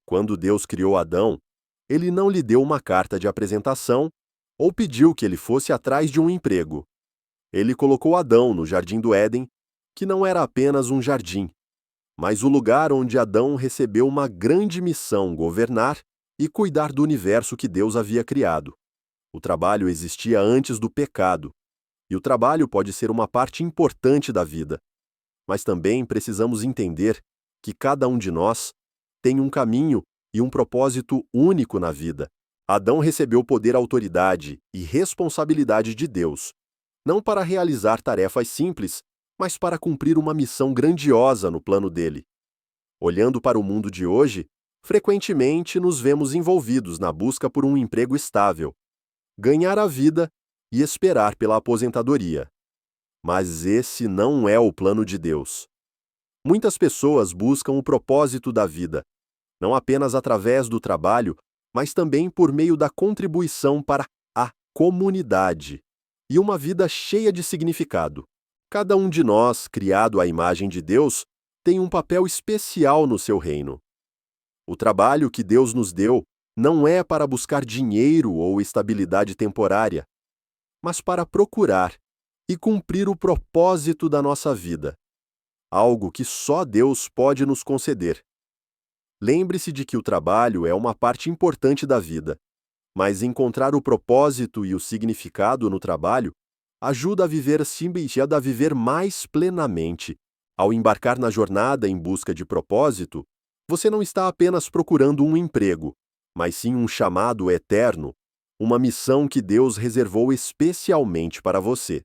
Quando Deus criou Adão, ele não lhe deu uma carta de apresentação ou pediu que ele fosse atrás de um emprego. Ele colocou Adão no jardim do Éden, que não era apenas um jardim, mas o lugar onde Adão recebeu uma grande missão: governar e cuidar do universo que Deus havia criado. O trabalho existia antes do pecado, e o trabalho pode ser uma parte importante da vida. Mas também precisamos entender que cada um de nós tem um caminho e um propósito único na vida. Adão recebeu poder, autoridade e responsabilidade de Deus, não para realizar tarefas simples, mas para cumprir uma missão grandiosa no plano dele. Olhando para o mundo de hoje, frequentemente nos vemos envolvidos na busca por um emprego estável, ganhar a vida e esperar pela aposentadoria. Mas esse não é o plano de Deus. Muitas pessoas buscam o propósito da vida, não apenas através do trabalho, mas também por meio da contribuição para a comunidade e uma vida cheia de significado. Cada um de nós, criado à imagem de Deus, tem um papel especial no seu reino. O trabalho que Deus nos deu não é para buscar dinheiro ou estabilidade temporária, mas para procurar e cumprir o propósito da nossa vida, algo que só Deus pode nos conceder. Lembre-se de que o trabalho é uma parte importante da vida, mas encontrar o propósito e o significado no trabalho ajuda a viver mais plenamente. Ao embarcar na jornada em busca de propósito, você não está apenas procurando um emprego, mas sim um chamado eterno, uma missão que Deus reservou especialmente para você.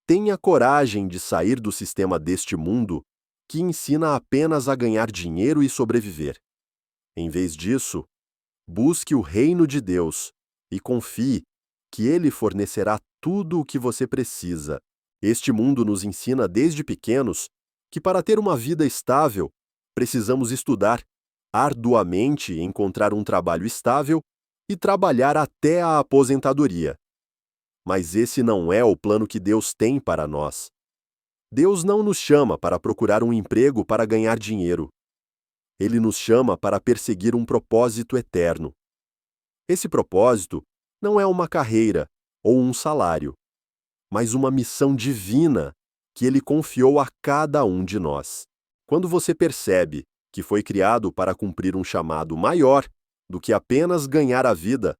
Tenha coragem de sair do sistema deste mundo que ensina apenas a ganhar dinheiro e sobreviver. Em vez disso, busque o reino de Deus e confie que Ele fornecerá tudo o que você precisa. Este mundo nos ensina desde pequenos que para ter uma vida estável, precisamos estudar arduamente, encontrar um trabalho estável e trabalhar até a aposentadoria. Mas esse não é o plano que Deus tem para nós. Deus não nos chama para procurar um emprego para ganhar dinheiro. Ele nos chama para perseguir um propósito eterno. Esse propósito não é uma carreira ou um salário, mas uma missão divina que Ele confiou a cada um de nós. Quando você percebe que foi criado para cumprir um chamado maior do que apenas ganhar a vida,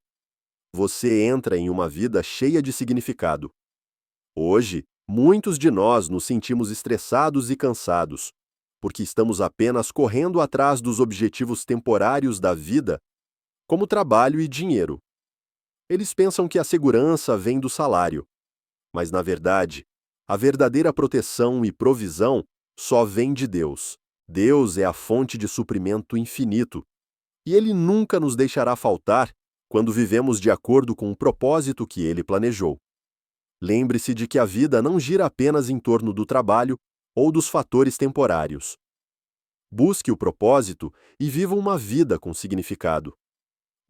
você entra em uma vida cheia de significado. Hoje, muitos de nós nos sentimos estressados e cansados, porque estamos apenas correndo atrás dos objetivos temporários da vida, como trabalho e dinheiro. Eles pensam que a segurança vem do salário, mas, na verdade, a verdadeira proteção e provisão só vem de Deus. Deus é a fonte de suprimento infinito, e Ele nunca nos deixará faltar quando vivemos de acordo com o propósito que Ele planejou. Lembre-se de que a vida não gira apenas em torno do trabalho ou dos fatores temporários. Busque o propósito e viva uma vida com significado.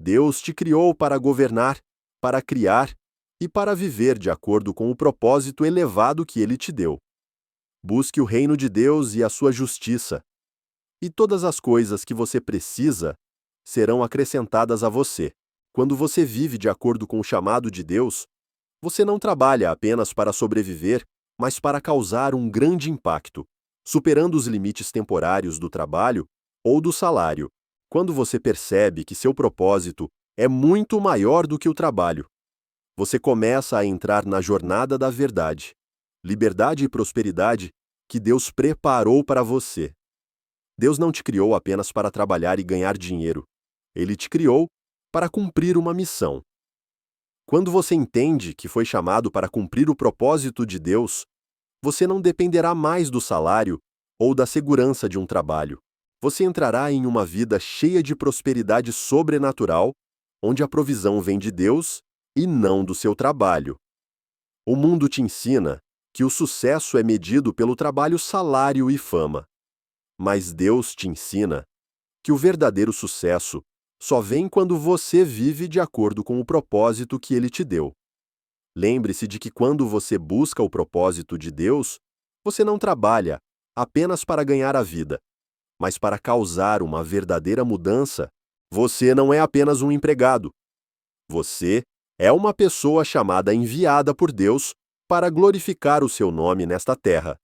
Deus te criou para governar, para criar e para viver de acordo com o propósito elevado que Ele te deu. Busque o reino de Deus e a sua justiça, e todas as coisas que você precisa serão acrescentadas a você. Quando você vive de acordo com o chamado de Deus, você não trabalha apenas para sobreviver, mas para causar um grande impacto, superando os limites temporários do trabalho ou do salário. Quando você percebe que seu propósito é muito maior do que o trabalho, você começa a entrar na jornada da verdade, liberdade e prosperidade que Deus preparou para você. Deus não te criou apenas para trabalhar e ganhar dinheiro. Ele te criou para cumprir uma missão. Quando você entende que foi chamado para cumprir o propósito de Deus, você não dependerá mais do salário ou da segurança de um trabalho. Você entrará em uma vida cheia de prosperidade sobrenatural, onde a provisão vem de Deus e não do seu trabalho. O mundo te ensina que o sucesso é medido pelo trabalho, salário e fama. Mas Deus te ensina que o verdadeiro sucesso só vem quando você vive de acordo com o propósito que Ele te deu. Lembre-se de que quando você busca o propósito de Deus, você não trabalha apenas para ganhar a vida, mas para causar uma verdadeira mudança, você não é apenas um empregado. Você é uma pessoa chamada enviada por Deus para glorificar o seu nome nesta terra.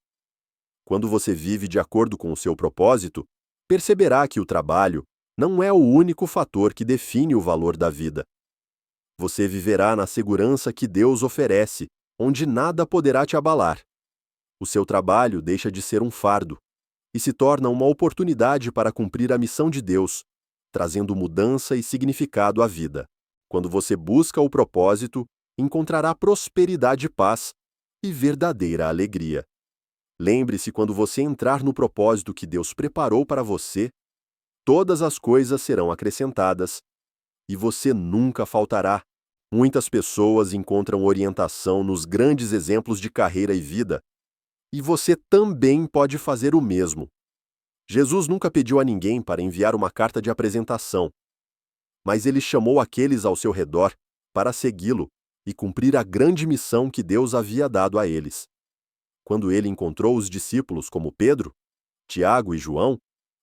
Quando você vive de acordo com o seu propósito, perceberá que o trabalho não é o único fator que define o valor da vida. Você viverá na segurança que Deus oferece, onde nada poderá te abalar. O seu trabalho deixa de ser um fardo e se torna uma oportunidade para cumprir a missão de Deus, trazendo mudança e significado à vida. Quando você busca o propósito, encontrará prosperidade e paz e verdadeira alegria. Lembre-se, quando você entrar no propósito que Deus preparou para você, todas as coisas serão acrescentadas e você nunca faltará. Muitas pessoas encontram orientação nos grandes exemplos de carreira e vida, e você também pode fazer o mesmo. Jesus nunca pediu a ninguém para enviar uma carta de apresentação, mas ele chamou aqueles ao seu redor para segui-lo e cumprir a grande missão que Deus havia dado a eles. Quando ele encontrou os discípulos como Pedro, Tiago e João,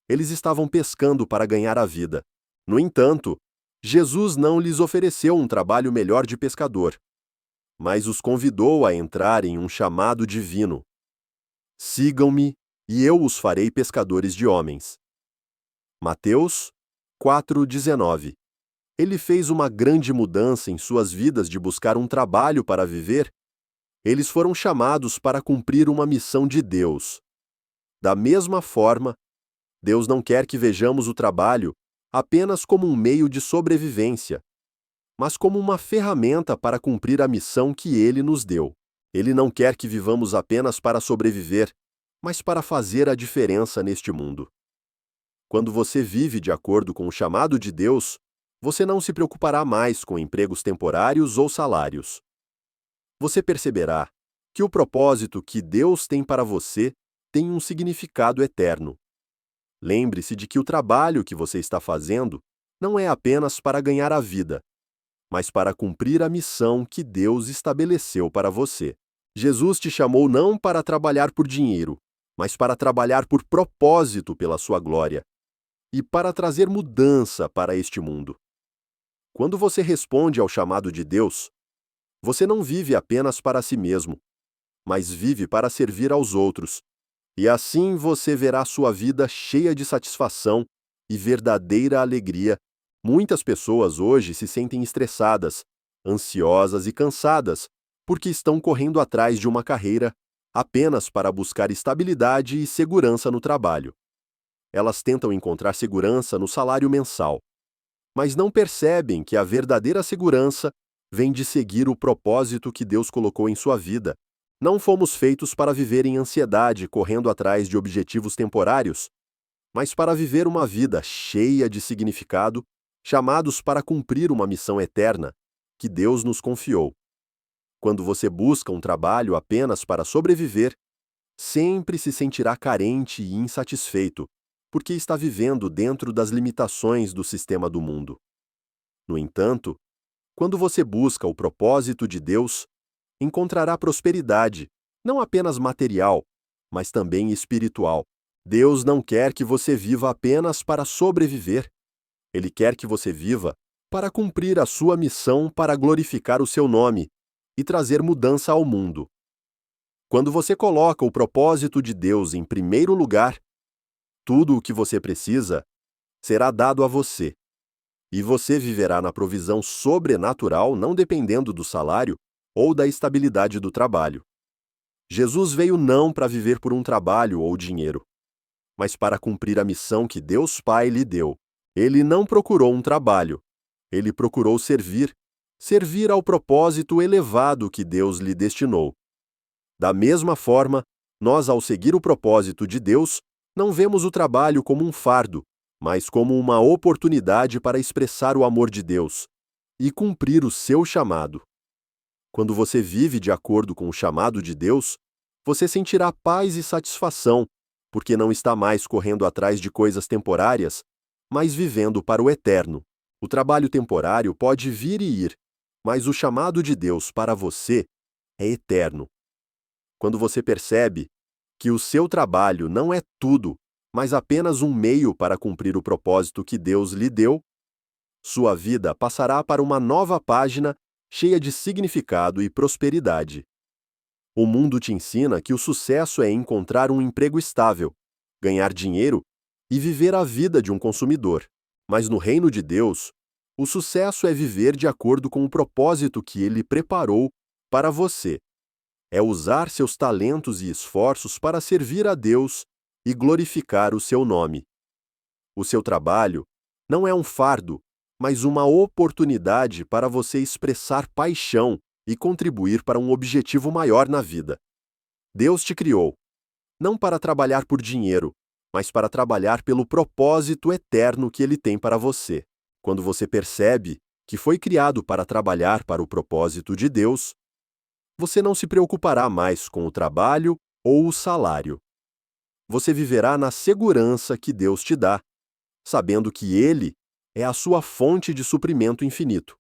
eles estavam pescando para ganhar a vida. No entanto, Jesus não lhes ofereceu um trabalho melhor de pescador, mas os convidou a entrar em um chamado divino. Sigam-me, e eu os farei pescadores de homens. Mateus 4:19. Ele fez uma grande mudança em suas vidas de buscar um trabalho para viver. Eles foram chamados para cumprir uma missão de Deus. Da mesma forma, Deus não quer que vejamos o trabalho apenas como um meio de sobrevivência, mas como uma ferramenta para cumprir a missão que Ele nos deu. Ele não quer que vivamos apenas para sobreviver, mas para fazer a diferença neste mundo. Quando você vive de acordo com o chamado de Deus, você não se preocupará mais com empregos temporários ou salários. Você perceberá que o propósito que Deus tem para você tem um significado eterno. Lembre-se de que o trabalho que você está fazendo não é apenas para ganhar a vida, mas para cumprir a missão que Deus estabeleceu para você. Jesus te chamou não para trabalhar por dinheiro, mas para trabalhar por propósito pela sua glória e para trazer mudança para este mundo. Quando você responde ao chamado de Deus, você não vive apenas para si mesmo, mas vive para servir aos outros. E assim você verá sua vida cheia de satisfação e verdadeira alegria. Muitas pessoas hoje se sentem estressadas, ansiosas e cansadas, porque estão correndo atrás de uma carreira apenas para buscar estabilidade e segurança no trabalho. Elas tentam encontrar segurança no salário mensal, mas não percebem que a verdadeira segurança vem de seguir o propósito que Deus colocou em sua vida. Não fomos feitos para viver em ansiedade, correndo atrás de objetivos temporários, mas para viver uma vida cheia de significado, chamados para cumprir uma missão eterna que Deus nos confiou. Quando você busca um trabalho apenas para sobreviver, sempre se sentirá carente e insatisfeito, porque está vivendo dentro das limitações do sistema do mundo. No entanto, quando você busca o propósito de Deus, encontrará prosperidade, não apenas material, mas também espiritual. Deus não quer que você viva apenas para sobreviver. Ele quer que você viva para cumprir a sua missão para glorificar o seu nome e trazer mudança ao mundo. Quando você coloca o propósito de Deus em primeiro lugar, tudo o que você precisa será dado a você. E você viverá na provisão sobrenatural, não dependendo do salário ou da estabilidade do trabalho. Jesus veio não para viver por um trabalho ou dinheiro, mas para cumprir a missão que Deus Pai lhe deu. Ele não procurou um trabalho, ele procurou servir ao propósito elevado que Deus lhe destinou. Da mesma forma, nós, ao seguir o propósito de Deus, não vemos o trabalho como um fardo, mas como uma oportunidade para expressar o amor de Deus e cumprir o seu chamado. Quando você vive de acordo com o chamado de Deus, você sentirá paz e satisfação, porque não está mais correndo atrás de coisas temporárias, mas vivendo para o eterno. O trabalho temporário pode vir e ir, mas o chamado de Deus para você é eterno. Quando você percebe que o seu trabalho não é tudo, mas apenas um meio para cumprir o propósito que Deus lhe deu, sua vida passará para uma nova página cheia de significado e prosperidade. O mundo te ensina que o sucesso é encontrar um emprego estável, ganhar dinheiro e viver a vida de um consumidor. Mas no reino de Deus, o sucesso é viver de acordo com o propósito que Ele preparou para você. É usar seus talentos e esforços para servir a Deus e glorificar o seu nome. O seu trabalho não é um fardo, mas uma oportunidade para você expressar paixão e contribuir para um objetivo maior na vida. Deus te criou, não para trabalhar por dinheiro, mas para trabalhar pelo propósito eterno que Ele tem para você. Quando você percebe que foi criado para trabalhar para o propósito de Deus, você não se preocupará mais com o trabalho ou o salário. Você viverá na segurança que Deus te dá, sabendo que Ele é a sua fonte de suprimento infinito.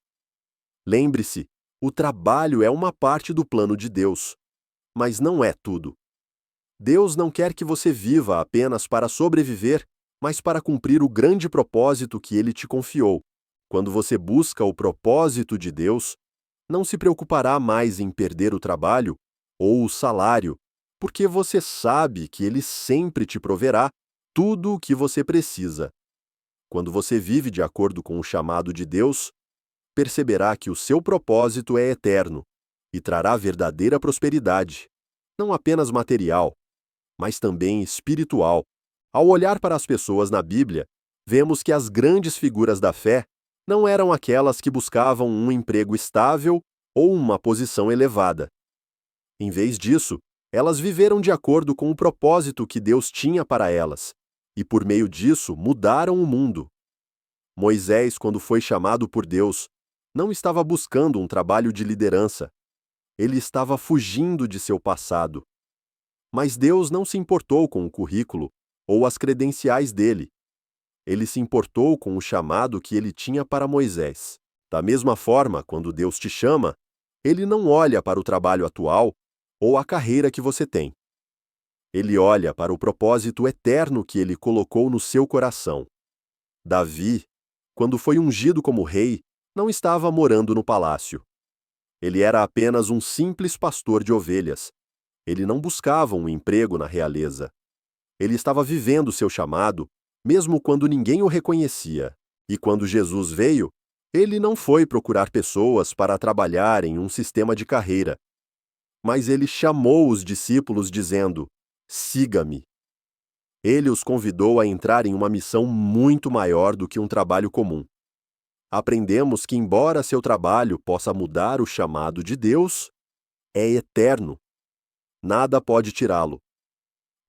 Lembre-se, o trabalho é uma parte do plano de Deus, mas não é tudo. Deus não quer que você viva apenas para sobreviver, mas para cumprir o grande propósito que Ele te confiou. Quando você busca o propósito de Deus, não se preocupará mais em perder o trabalho ou o salário, porque você sabe que Ele sempre te proverá tudo o que você precisa. Quando você vive de acordo com o chamado de Deus, perceberá que o seu propósito é eterno e trará verdadeira prosperidade, não apenas material, mas também espiritual. Ao olhar para as pessoas na Bíblia, vemos que as grandes figuras da fé não eram aquelas que buscavam um emprego estável ou uma posição elevada. Em vez disso, elas viveram de acordo com o propósito que Deus tinha para elas, e por meio disso mudaram o mundo. Moisés, quando foi chamado por Deus, não estava buscando um trabalho de liderança. Ele estava fugindo de seu passado. Mas Deus não se importou com o currículo ou as credenciais dele. Ele se importou com o chamado que ele tinha para Moisés. Da mesma forma, quando Deus te chama, Ele não olha para o trabalho atual ou a carreira que você tem. Ele olha para o propósito eterno que Ele colocou no seu coração. Davi, quando foi ungido como rei, não estava morando no palácio. Ele era apenas um simples pastor de ovelhas. Ele não buscava um emprego na realeza. Ele estava vivendo seu chamado, mesmo quando ninguém o reconhecia. E quando Jesus veio, ele não foi procurar pessoas para trabalhar em um sistema de carreira. Mas ele chamou os discípulos dizendo: "Siga-me." Ele os convidou a entrar em uma missão muito maior do que um trabalho comum. Aprendemos que, embora seu trabalho possa mudar o chamado de Deus, é eterno. Nada pode tirá-lo.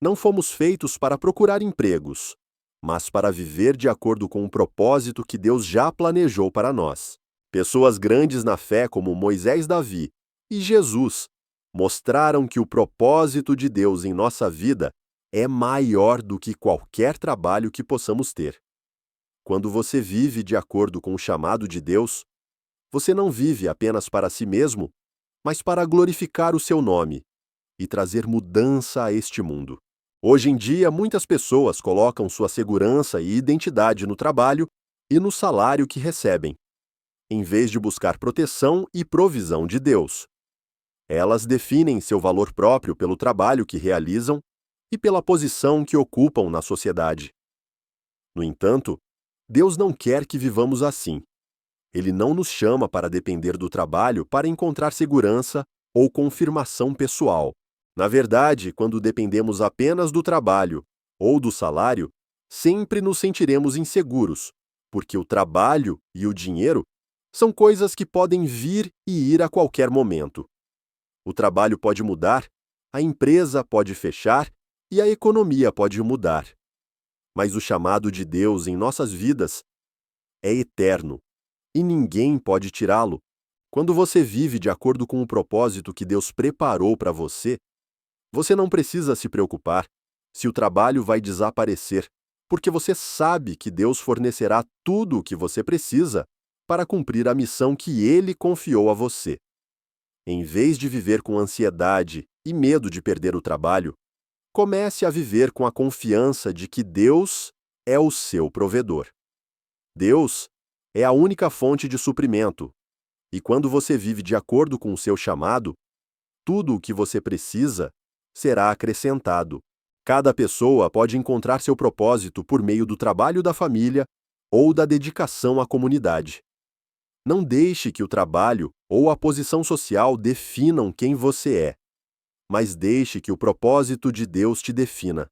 Não fomos feitos para procurar empregos, mas para viver de acordo com o propósito que Deus já planejou para nós. Pessoas grandes na fé como Moisés, Davi e Jesus mostraram que o propósito de Deus em nossa vida é maior do que qualquer trabalho que possamos ter. Quando você vive de acordo com o chamado de Deus, você não vive apenas para si mesmo, mas para glorificar o seu nome e trazer mudança a este mundo. Hoje em dia, muitas pessoas colocam sua segurança e identidade no trabalho e no salário que recebem, em vez de buscar proteção e provisão de Deus. Elas definem seu valor próprio pelo trabalho que realizam e pela posição que ocupam na sociedade. No entanto, Deus não quer que vivamos assim. Ele não nos chama para depender do trabalho para encontrar segurança ou confirmação pessoal. Na verdade, quando dependemos apenas do trabalho ou do salário, sempre nos sentiremos inseguros, porque o trabalho e o dinheiro são coisas que podem vir e ir a qualquer momento. O trabalho pode mudar, a empresa pode fechar e a economia pode mudar. Mas o chamado de Deus em nossas vidas é eterno e ninguém pode tirá-lo. Quando você vive de acordo com o propósito que Deus preparou para você, você não precisa se preocupar se o trabalho vai desaparecer, porque você sabe que Deus fornecerá tudo o que você precisa para cumprir a missão que Ele confiou a você. Em vez de viver com ansiedade e medo de perder o trabalho, Comece a viver com a confiança de que Deus é o seu provedor. Deus é a única fonte de suprimento, e quando você vive de acordo com o seu chamado, tudo o que você precisa será acrescentado. Cada pessoa pode encontrar seu propósito por meio do trabalho da família ou da dedicação à comunidade. Não deixe que o trabalho ou a posição social definam quem você é, mas deixe que o propósito de Deus te defina.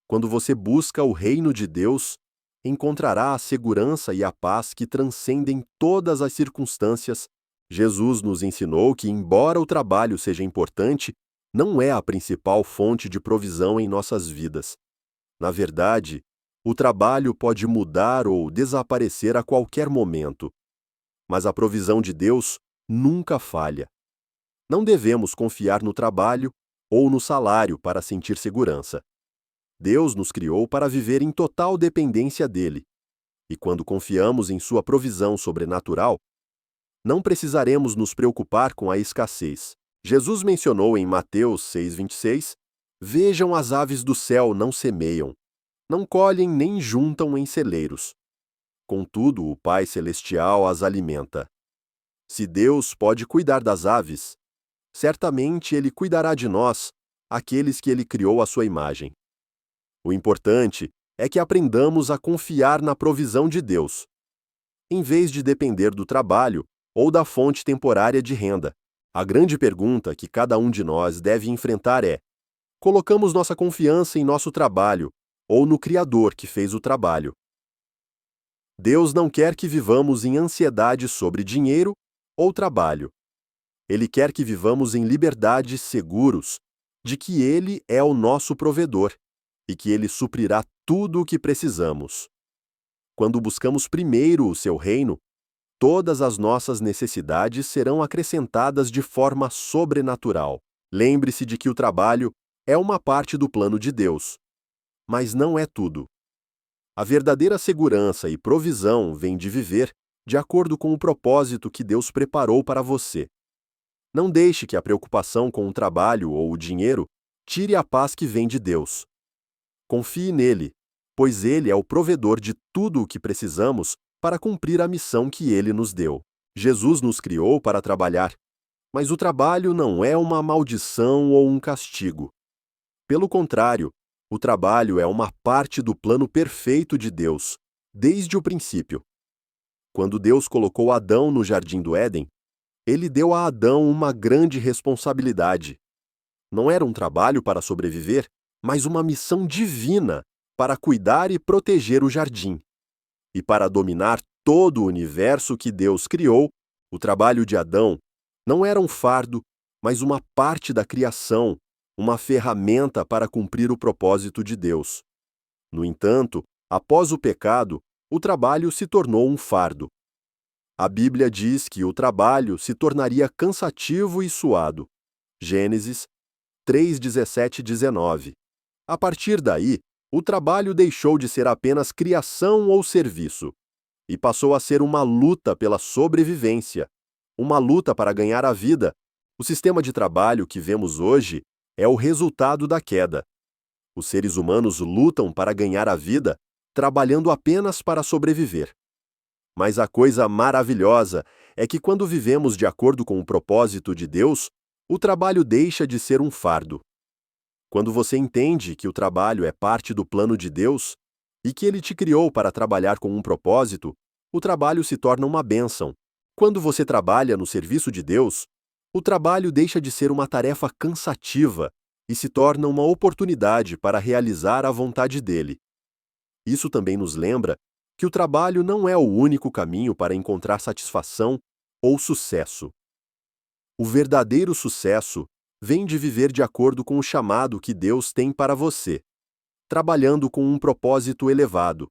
Quando você busca o reino de Deus, encontrará a segurança e a paz que transcendem todas as circunstâncias. Jesus nos ensinou que, embora o trabalho seja importante, não é a principal fonte de provisão em nossas vidas. Na verdade, o trabalho pode mudar ou desaparecer a qualquer momento. Mas a provisão de Deus nunca falha. Não devemos confiar no trabalho ou no salário para sentir segurança. Deus nos criou para viver em total dependência dele. E quando confiamos em sua provisão sobrenatural, não precisaremos nos preocupar com a escassez. Jesus mencionou em Mateus 6,26: Vejam as aves do céu não semeiam, não colhem nem juntam em celeiros. Contudo, o Pai Celestial as alimenta. Se Deus pode cuidar das aves, certamente Ele cuidará de nós, aqueles que Ele criou à sua imagem. O importante é que aprendamos a confiar na provisão de Deus, em vez de depender do trabalho ou da fonte temporária de renda. A grande pergunta que cada um de nós deve enfrentar é: colocamos nossa confiança em nosso trabalho ou no Criador que fez o trabalho? Deus não quer que vivamos em ansiedade sobre dinheiro ou trabalho. Ele quer que vivamos em liberdade, seguros de que Ele é o nosso provedor e que Ele suprirá tudo o que precisamos. Quando buscamos primeiro o seu reino, todas as nossas necessidades serão acrescentadas de forma sobrenatural. Lembre-se de que o trabalho é uma parte do plano de Deus, mas não é tudo. A verdadeira segurança e provisão vem de viver de acordo com o propósito que Deus preparou para você. Não deixe que a preocupação com o trabalho ou o dinheiro tire a paz que vem de Deus. Confie nele, pois Ele é o provedor de tudo o que precisamos para cumprir a missão que Ele nos deu. Jesus nos criou para trabalhar, mas o trabalho não é uma maldição ou um castigo. Pelo contrário, o trabalho é uma parte do plano perfeito de Deus, desde o princípio. Quando Deus colocou Adão no Jardim do Éden, Ele deu a Adão uma grande responsabilidade. Não era um trabalho para sobreviver, mas uma missão divina para cuidar e proteger o jardim. E para dominar todo o universo que Deus criou, o trabalho de Adão não era um fardo, mas uma parte da criação, uma ferramenta para cumprir o propósito de Deus. No entanto, após o pecado, o trabalho se tornou um fardo. A Bíblia diz que o trabalho se tornaria cansativo e suado. Gênesis 3:17-19. A partir daí, o trabalho deixou de ser apenas criação ou serviço e passou a ser uma luta pela sobrevivência, uma luta para ganhar a vida. O sistema de trabalho que vemos hoje é o resultado da queda. Os seres humanos lutam para ganhar a vida, trabalhando apenas para sobreviver. Mas a coisa maravilhosa é que quando vivemos de acordo com o propósito de Deus, o trabalho deixa de ser um fardo. Quando você entende que o trabalho é parte do plano de Deus e que Ele te criou para trabalhar com um propósito, o trabalho se torna uma bênção. Quando você trabalha no serviço de Deus, o trabalho deixa de ser uma tarefa cansativa e se torna uma oportunidade para realizar a vontade dele. Isso também nos lembra que o trabalho não é o único caminho para encontrar satisfação ou sucesso. O verdadeiro sucesso vem de viver de acordo com o chamado que Deus tem para você, trabalhando com um propósito elevado.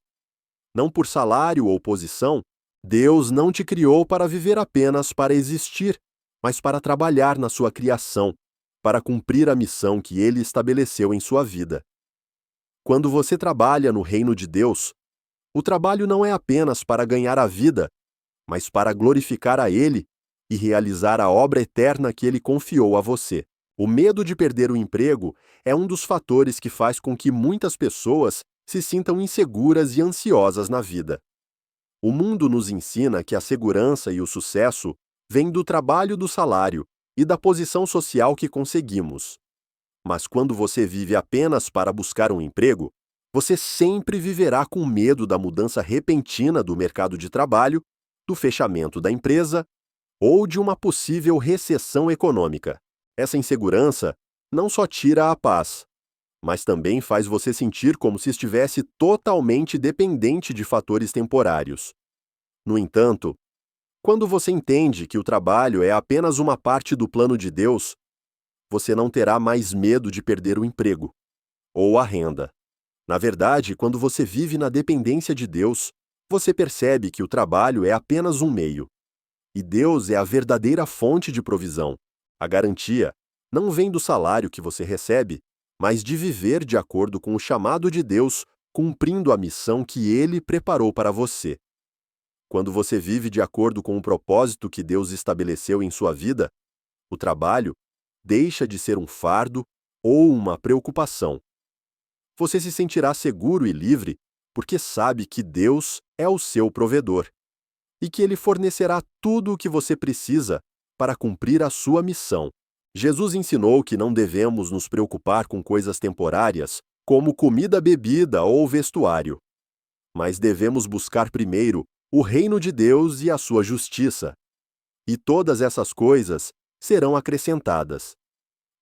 Não por salário ou posição, Deus não te criou para viver apenas para existir, mas para trabalhar na sua criação, para cumprir a missão que Ele estabeleceu em sua vida. Quando você trabalha no reino de Deus, o trabalho não é apenas para ganhar a vida, mas para glorificar a Ele e realizar a obra eterna que Ele confiou a você. O medo de perder o emprego é um dos fatores que faz com que muitas pessoas se sintam inseguras e ansiosas na vida. O mundo nos ensina que a segurança e o sucesso vêm do trabalho do salário e da posição social que conseguimos. Mas quando você vive apenas para buscar um emprego, você sempre viverá com medo da mudança repentina do mercado de trabalho, do fechamento da empresa ou de uma possível recessão econômica. Essa insegurança não só tira a paz, mas também faz você sentir como se estivesse totalmente dependente de fatores temporários. No entanto, quando você entende que o trabalho é apenas uma parte do plano de Deus, você não terá mais medo de perder o emprego ou a renda. Na verdade, quando você vive na dependência de Deus, você percebe que o trabalho é apenas um meio. E Deus é a verdadeira fonte de provisão. A garantia não vem do salário que você recebe, mas de viver de acordo com o chamado de Deus, cumprindo a missão que Ele preparou para você. Quando você vive de acordo com o propósito que Deus estabeleceu em sua vida, o trabalho deixa de ser um fardo ou uma preocupação. Você se sentirá seguro e livre porque sabe que Deus é o seu provedor e que Ele fornecerá tudo o que você precisa para cumprir a sua missão. Jesus ensinou que não devemos nos preocupar com coisas temporárias, como comida, bebida ou vestuário, mas devemos buscar primeiro o reino de Deus e a sua justiça. E todas essas coisas serão acrescentadas.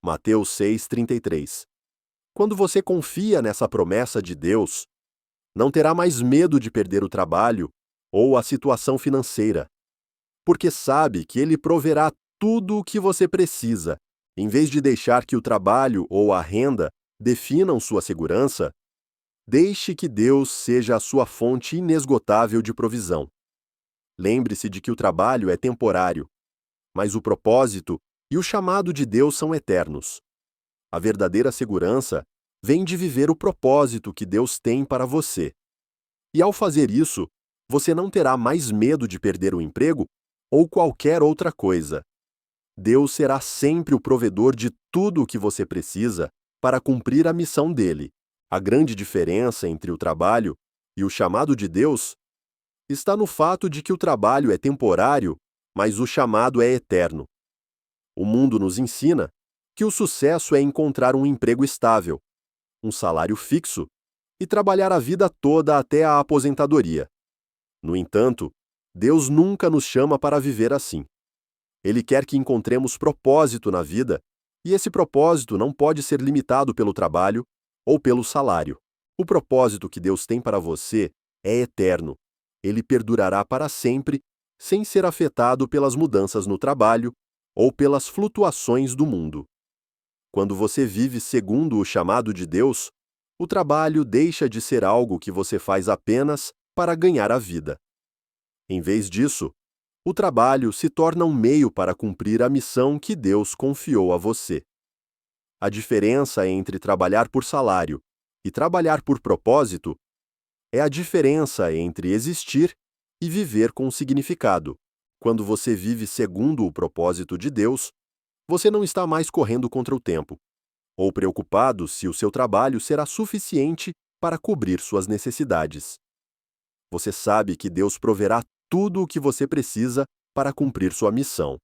Mateus 6:33. Quando você confia nessa promessa de Deus, não terá mais medo de perder o trabalho ou a situação financeira, porque sabe que Ele proverá tudo o que você precisa. Em vez de deixar que o trabalho ou a renda definam sua segurança, deixe que Deus seja a sua fonte inesgotável de provisão. Lembre-se de que o trabalho é temporário, mas o propósito e o chamado de Deus são eternos. A verdadeira segurança vem de viver o propósito que Deus tem para você. E ao fazer isso, você não terá mais medo de perder o emprego ou qualquer outra coisa. Deus será sempre o provedor de tudo o que você precisa para cumprir a missão dele. A grande diferença entre o trabalho e o chamado de Deus está no fato de que o trabalho é temporário, mas o chamado é eterno. O mundo nos ensina que o sucesso é encontrar um emprego estável, um salário fixo e trabalhar a vida toda até a aposentadoria. No entanto, Deus nunca nos chama para viver assim. Ele quer que encontremos propósito na vida, e esse propósito não pode ser limitado pelo trabalho ou pelo salário. O propósito que Deus tem para você é eterno. Ele perdurará para sempre, sem ser afetado pelas mudanças no trabalho ou pelas flutuações do mundo. Quando você vive segundo o chamado de Deus, o trabalho deixa de ser algo que você faz apenas para ganhar a vida. Em vez disso, o trabalho se torna um meio para cumprir a missão que Deus confiou a você. A diferença entre trabalhar por salário e trabalhar por propósito é a diferença entre existir e viver com significado. Quando você vive segundo o propósito de Deus, você não está mais correndo contra o tempo, ou preocupado se o seu trabalho será suficiente para cobrir suas necessidades. Você sabe que Deus proverá tudo o que você precisa para cumprir sua missão.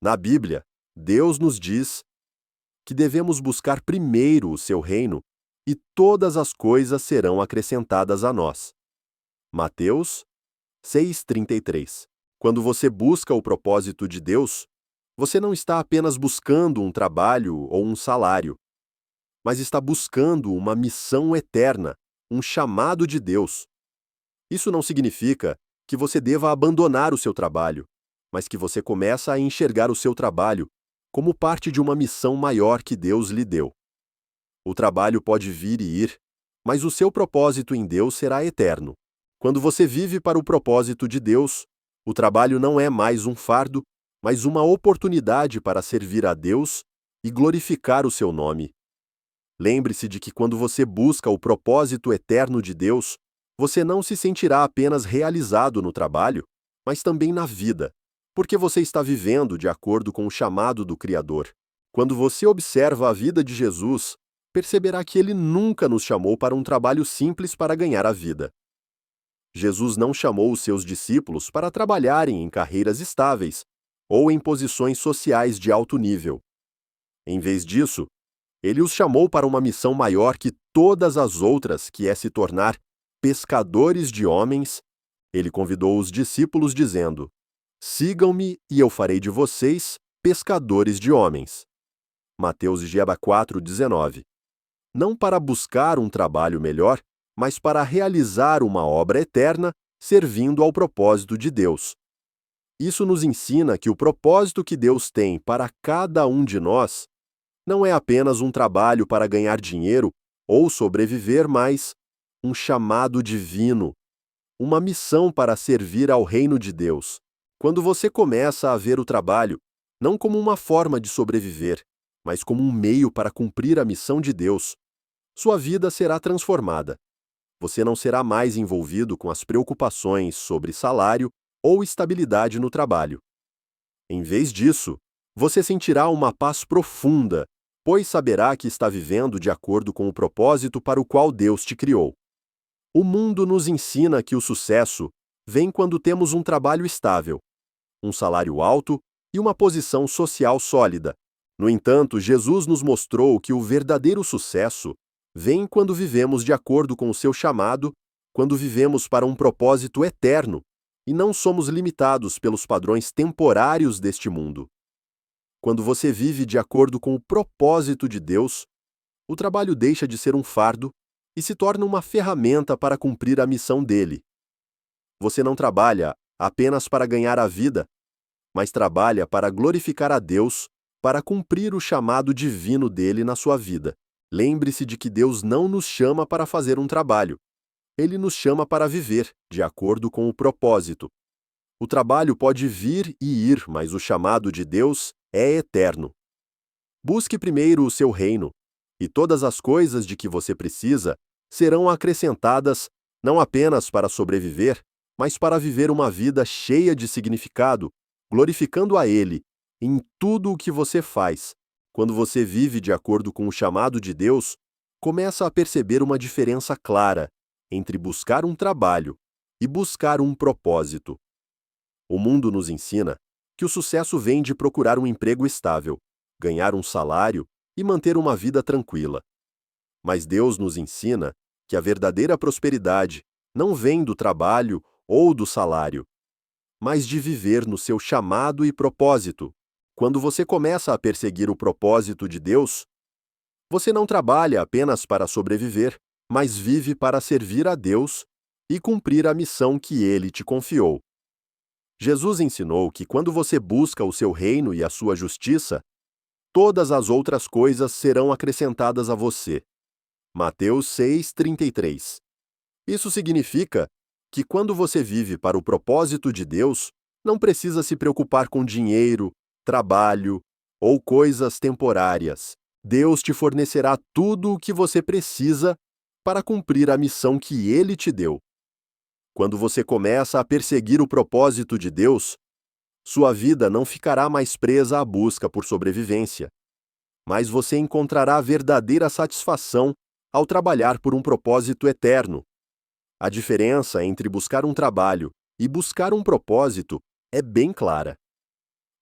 Na Bíblia, Deus nos diz que devemos buscar primeiro o seu reino e todas as coisas serão acrescentadas a nós. Mateus 6:33. Quando você busca o propósito de Deus, você não está apenas buscando um trabalho ou um salário, mas está buscando uma missão eterna, um chamado de Deus. Isso não significa que você deva abandonar o seu trabalho, mas que você começa a enxergar o seu trabalho como parte de uma missão maior que Deus lhe deu. O trabalho pode vir e ir, mas o seu propósito em Deus será eterno. Quando você vive para o propósito de Deus, o trabalho não é mais um fardo, mas uma oportunidade para servir a Deus e glorificar o seu nome. Lembre-se de que quando você busca o propósito eterno de Deus, você não se sentirá apenas realizado no trabalho, mas também na vida, porque você está vivendo de acordo com o chamado do Criador. Quando você observa a vida de Jesus, perceberá que ele nunca nos chamou para um trabalho simples para ganhar a vida. Jesus não chamou os seus discípulos para trabalharem em carreiras estáveis ou em posições sociais de alto nível. Em vez disso, ele os chamou para uma missão maior que todas as outras, que é se tornar pescadores de homens. Ele convidou os discípulos dizendo: "Sigam-me e eu farei de vocês pescadores de homens." Mateus 4:19. Não para buscar um trabalho melhor, mas para realizar uma obra eterna, servindo ao propósito de Deus. Isso nos ensina que o propósito que Deus tem para cada um de nós não é apenas um trabalho para ganhar dinheiro ou sobreviver, mas um chamado divino, uma missão para servir ao reino de Deus. Quando você começa a ver o trabalho não como uma forma de sobreviver, mas como um meio para cumprir a missão de Deus, sua vida será transformada. Você não será mais envolvido com as preocupações sobre salário ou estabilidade no trabalho. Em vez disso, você sentirá uma paz profunda, pois saberá que está vivendo de acordo com o propósito para o qual Deus te criou. O mundo nos ensina que o sucesso vem quando temos um trabalho estável, um salário alto e uma posição social sólida. No entanto, Jesus nos mostrou que o verdadeiro sucesso vem quando vivemos de acordo com o seu chamado, quando vivemos para um propósito eterno e não somos limitados pelos padrões temporários deste mundo. Quando você vive de acordo com o propósito de Deus, o trabalho deixa de ser um fardo e se torna uma ferramenta para cumprir a missão dele. Você não trabalha apenas para ganhar a vida, mas trabalha para glorificar a Deus, para cumprir o chamado divino dele na sua vida. Lembre-se de que Deus não nos chama para fazer um trabalho. Ele nos chama para viver, de acordo com o propósito. O trabalho pode vir e ir, mas o chamado de Deus é eterno. Busque primeiro o seu reino, e todas as coisas de que você precisa serão acrescentadas não apenas para sobreviver, mas para viver uma vida cheia de significado, glorificando a Ele em tudo o que você faz. Quando você vive de acordo com o chamado de Deus, começa a perceber uma diferença clara entre buscar um trabalho e buscar um propósito. O mundo nos ensina que o sucesso vem de procurar um emprego estável, ganhar um salário e manter uma vida tranquila. Mas Deus nos ensina que a verdadeira prosperidade não vem do trabalho ou do salário, mas de viver no seu chamado e propósito. Quando você começa a perseguir o propósito de Deus, você não trabalha apenas para sobreviver, mas vive para servir a Deus e cumprir a missão que Ele te confiou. Jesus ensinou que quando você busca o seu reino e a sua justiça, todas as outras coisas serão acrescentadas a você. Mateus 6:33. Isso significa que quando você vive para o propósito de Deus, não precisa se preocupar com dinheiro, trabalho ou coisas temporárias. Deus te fornecerá tudo o que você precisa para cumprir a missão que Ele te deu. Quando você começa a perseguir o propósito de Deus, sua vida não ficará mais presa à busca por sobrevivência, mas você encontrará verdadeira satisfação ao trabalhar por um propósito eterno. A diferença entre buscar um trabalho e buscar um propósito é bem clara.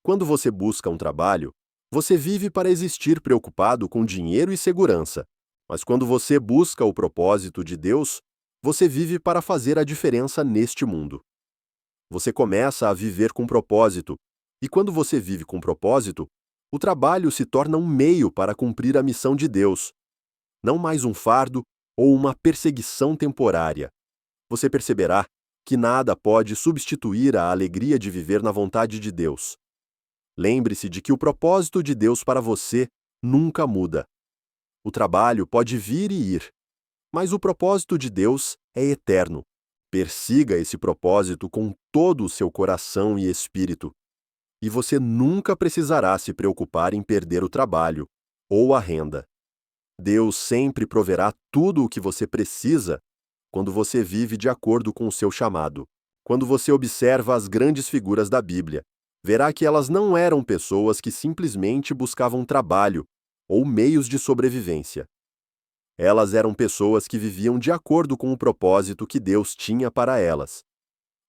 Quando você busca um trabalho, você vive para existir preocupado com dinheiro e segurança. Mas quando você busca o propósito de Deus, você vive para fazer a diferença neste mundo. Você começa a viver com propósito, e quando você vive com propósito, o trabalho se torna um meio para cumprir a missão de Deus, não mais um fardo ou uma perseguição temporária. Você perceberá que nada pode substituir a alegria de viver na vontade de Deus. Lembre-se de que o propósito de Deus para você nunca muda. O trabalho pode vir e ir, mas o propósito de Deus é eterno. Persiga esse propósito com todo o seu coração e espírito, e você nunca precisará se preocupar em perder o trabalho ou a renda. Deus sempre proverá tudo o que você precisa quando você vive de acordo com o seu chamado. Quando você observa as grandes figuras da Bíblia, verá que elas não eram pessoas que simplesmente buscavam trabalho ou meios de sobrevivência. Elas eram pessoas que viviam de acordo com o propósito que Deus tinha para elas.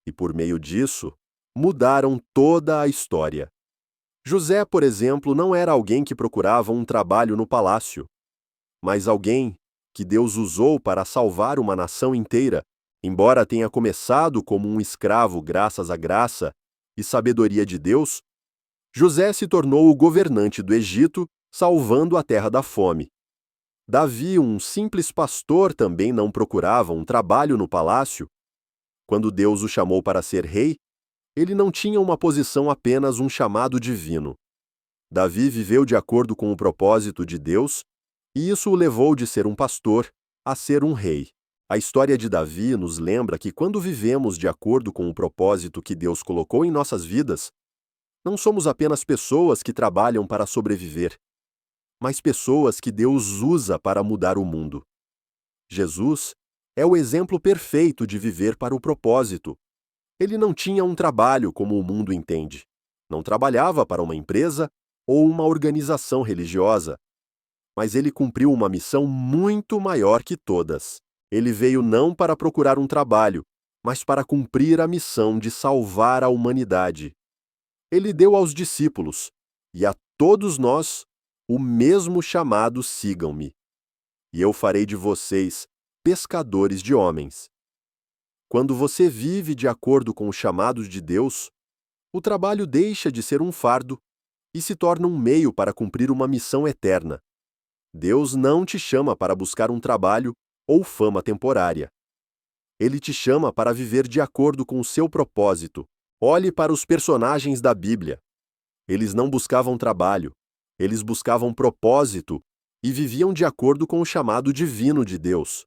E por meio disso, mudaram toda a história. José, por exemplo, não era alguém que procurava um trabalho no palácio, mas alguém que Deus usou para salvar uma nação inteira. Embora tenha começado como um escravo graças à graça e sabedoria de Deus, José se tornou o governante do Egito, salvando a terra da fome. Davi, um simples pastor, também não procurava um trabalho no palácio. Quando Deus o chamou para ser rei, ele não tinha uma posição, apenas um chamado divino. Davi viveu de acordo com o propósito de Deus, e isso o levou de ser um pastor a ser um rei. A história de Davi nos lembra que quando vivemos de acordo com o propósito que Deus colocou em nossas vidas, não somos apenas pessoas que trabalham para sobreviver, mas pessoas que Deus usa para mudar o mundo. Jesus é o exemplo perfeito de viver para o propósito. Ele não tinha um trabalho como o mundo entende. Não trabalhava para uma empresa ou uma organização religiosa, mas ele cumpriu uma missão muito maior que todas. Ele veio não para procurar um trabalho, mas para cumprir a missão de salvar a humanidade. Ele deu aos discípulos, e a todos nós, o mesmo chamado: sigam-me, e eu farei de vocês pescadores de homens. Quando você vive de acordo com o chamado de Deus, o trabalho deixa de ser um fardo e se torna um meio para cumprir uma missão eterna. Deus não te chama para buscar um trabalho ou fama temporária. Ele te chama para viver de acordo com o seu propósito. Olhe para os personagens da Bíblia. Eles não buscavam trabalho, eles buscavam propósito e viviam de acordo com o chamado divino de Deus.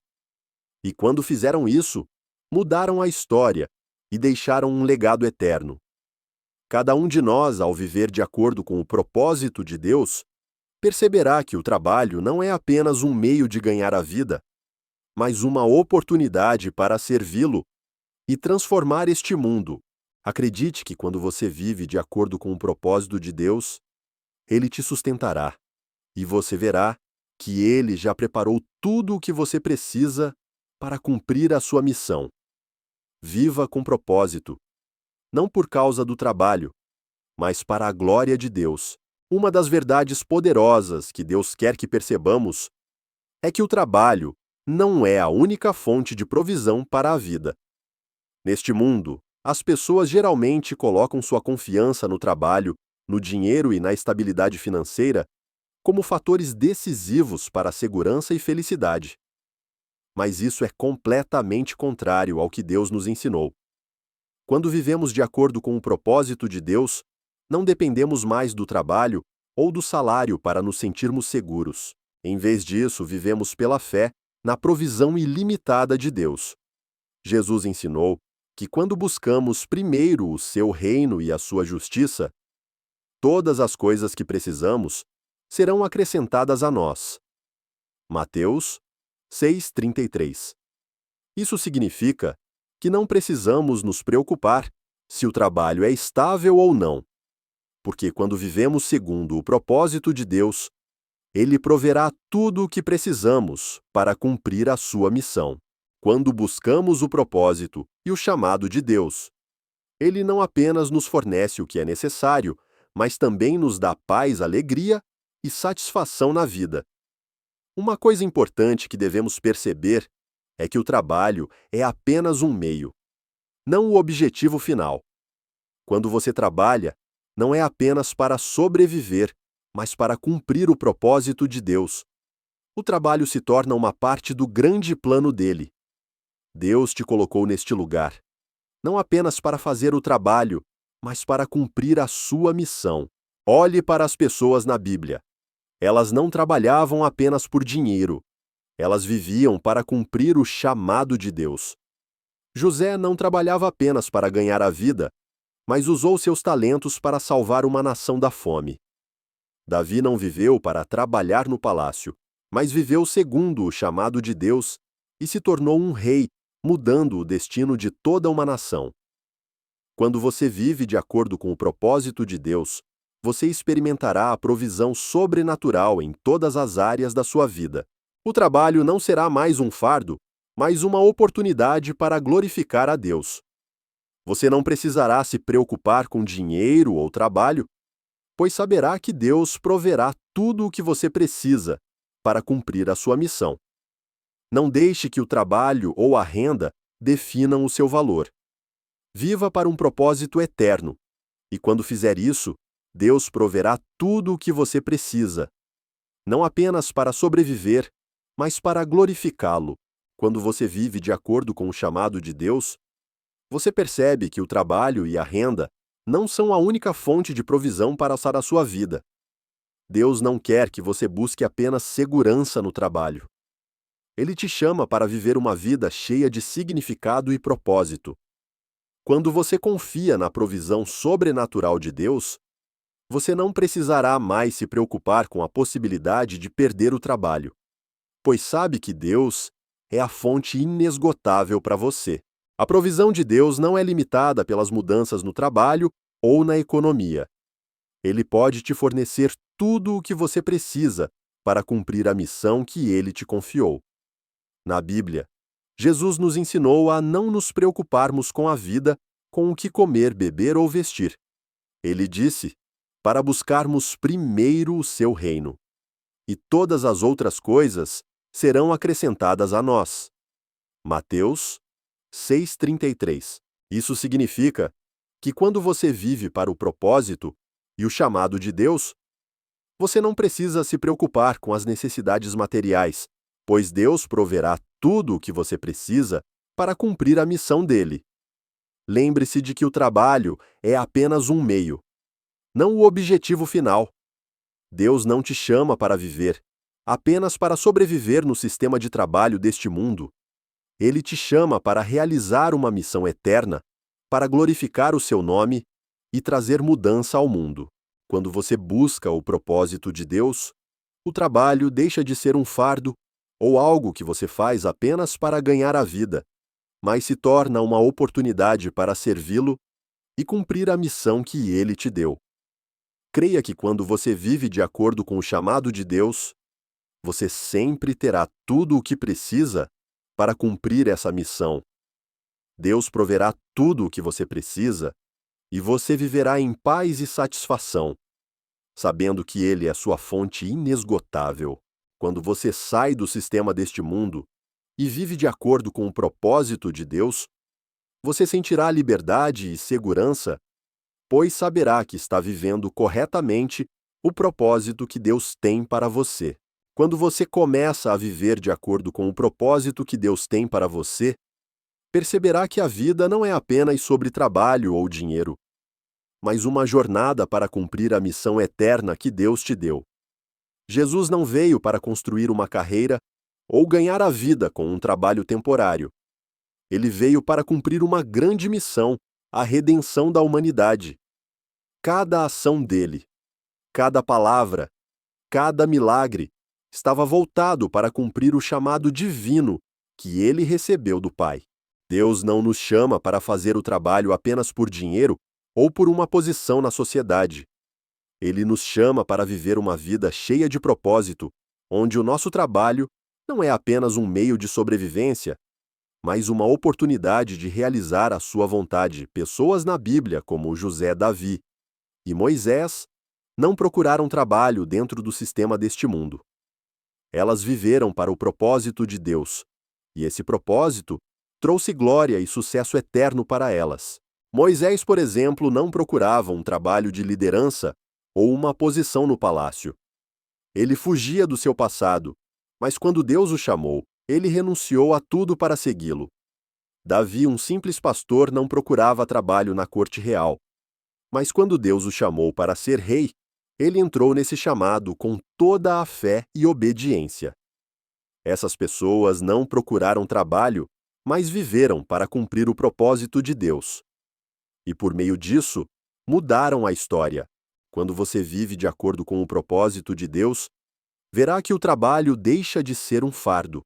E quando fizeram isso, mudaram a história e deixaram um legado eterno. Cada um de nós, ao viver de acordo com o propósito de Deus, perceberá que o trabalho não é apenas um meio de ganhar a vida, mas uma oportunidade para servi-lo e transformar este mundo. Acredite que quando você vive de acordo com o propósito de Deus, Ele te sustentará, e você verá que Ele já preparou tudo o que você precisa para cumprir a sua missão. Viva com propósito, não por causa do trabalho, mas para a glória de Deus. Uma das verdades poderosas que Deus quer que percebamos é que o trabalho não é a única fonte de provisão para a vida. Neste mundo, as pessoas geralmente colocam sua confiança no trabalho, no dinheiro e na estabilidade financeira como fatores decisivos para a segurança e felicidade. Mas isso é completamente contrário ao que Deus nos ensinou. Quando vivemos de acordo com o propósito de Deus, não dependemos mais do trabalho ou do salário para nos sentirmos seguros. Em vez disso, vivemos pela fé na provisão ilimitada de Deus. Jesus ensinou que quando buscamos primeiro o seu reino e a sua justiça, todas as coisas que precisamos serão acrescentadas a nós. Mateus 6,33. Isso significa que não precisamos nos preocupar se o trabalho é estável ou não, porque quando vivemos segundo o propósito de Deus, Ele proverá tudo o que precisamos para cumprir a sua missão. Quando buscamos o propósito e o chamado de Deus, Ele não apenas nos fornece o que é necessário, mas também nos dá paz, alegria e satisfação na vida. Uma coisa importante que devemos perceber é que o trabalho é apenas um meio, não o objetivo final. Quando você trabalha, não é apenas para sobreviver, mas para cumprir o propósito de Deus. O trabalho se torna uma parte do grande plano dele. Deus te colocou neste lugar, não apenas para fazer o trabalho, mas para cumprir a sua missão. Olhe para as pessoas na Bíblia. Elas não trabalhavam apenas por dinheiro. Elas viviam para cumprir o chamado de Deus. José não trabalhava apenas para ganhar a vida, mas usou seus talentos para salvar uma nação da fome. Davi não viveu para trabalhar no palácio, mas viveu segundo o chamado de Deus e se tornou um rei, mudando o destino de toda uma nação. Quando você vive de acordo com o propósito de Deus, você experimentará a provisão sobrenatural em todas as áreas da sua vida. O trabalho não será mais um fardo, mas uma oportunidade para glorificar a Deus. Você não precisará se preocupar com dinheiro ou trabalho, pois saberá que Deus proverá tudo o que você precisa para cumprir a sua missão. Não deixe que o trabalho ou a renda definam o seu valor. Viva para um propósito eterno, e quando fizer isso, Deus proverá tudo o que você precisa, não apenas para sobreviver, mas para glorificá-lo. Quando você vive de acordo com o chamado de Deus, você percebe que o trabalho e a renda não são a única fonte de provisão para a sua vida. Deus não quer que você busque apenas segurança no trabalho. Ele te chama para viver uma vida cheia de significado e propósito. Quando você confia na provisão sobrenatural de Deus, você não precisará mais se preocupar com a possibilidade de perder o trabalho, pois sabe que Deus é a fonte inesgotável para você. A provisão de Deus não é limitada pelas mudanças no trabalho ou na economia. Ele pode te fornecer tudo o que você precisa para cumprir a missão que Ele te confiou. Na Bíblia, Jesus nos ensinou a não nos preocuparmos com a vida, com o que comer, beber ou vestir. Ele disse, para buscarmos primeiro o seu reino, e todas as outras coisas serão acrescentadas a nós. Mateus 6,33. Isso significa que quando você vive para o propósito e o chamado de Deus, você não precisa se preocupar com as necessidades materiais, pois Deus proverá tudo o que você precisa para cumprir a missão dele. Lembre-se de que o trabalho é apenas um meio, não o objetivo final. Deus não te chama para viver, apenas para sobreviver no sistema de trabalho deste mundo. Ele te chama para realizar uma missão eterna, para glorificar o seu nome e trazer mudança ao mundo. Quando você busca o propósito de Deus, o trabalho deixa de ser um fardo ou algo que você faz apenas para ganhar a vida, mas se torna uma oportunidade para servi-lo e cumprir a missão que ele te deu. Creia que quando você vive de acordo com o chamado de Deus, você sempre terá tudo o que precisa para cumprir essa missão. Deus proverá tudo o que você precisa e você viverá em paz e satisfação, sabendo que Ele é sua fonte inesgotável. Quando você sai do sistema deste mundo e vive de acordo com o propósito de Deus, você sentirá liberdade e segurança, pois saberá que está vivendo corretamente o propósito que Deus tem para você. Quando você começa a viver de acordo com o propósito que Deus tem para você, perceberá que a vida não é apenas sobre trabalho ou dinheiro, mas uma jornada para cumprir a missão eterna que Deus te deu. Jesus não veio para construir uma carreira ou ganhar a vida com um trabalho temporário. Ele veio para cumprir uma grande missão, a redenção da humanidade. Cada ação dele, cada palavra, cada milagre estava voltado para cumprir o chamado divino que ele recebeu do Pai. Deus não nos chama para fazer o trabalho apenas por dinheiro ou por uma posição na sociedade. Ele nos chama para viver uma vida cheia de propósito, onde o nosso trabalho não é apenas um meio de sobrevivência, mas uma oportunidade de realizar a sua vontade. Pessoas na Bíblia, como José, Davi e Moisés, não procuraram trabalho dentro do sistema deste mundo. Elas viveram para o propósito de Deus, e esse propósito trouxe glória e sucesso eterno para elas. Moisés, por exemplo, não procurava um trabalho de liderança ou uma posição no palácio. Ele fugia do seu passado, mas quando Deus o chamou, ele renunciou a tudo para segui-lo. Davi, um simples pastor, não procurava trabalho na corte real, mas quando Deus o chamou para ser rei, ele entrou nesse chamado com toda a fé e obediência. Essas pessoas não procuraram trabalho, mas viveram para cumprir o propósito de Deus. E por meio disso, mudaram a história. Quando você vive de acordo com o propósito de Deus, verá que o trabalho deixa de ser um fardo.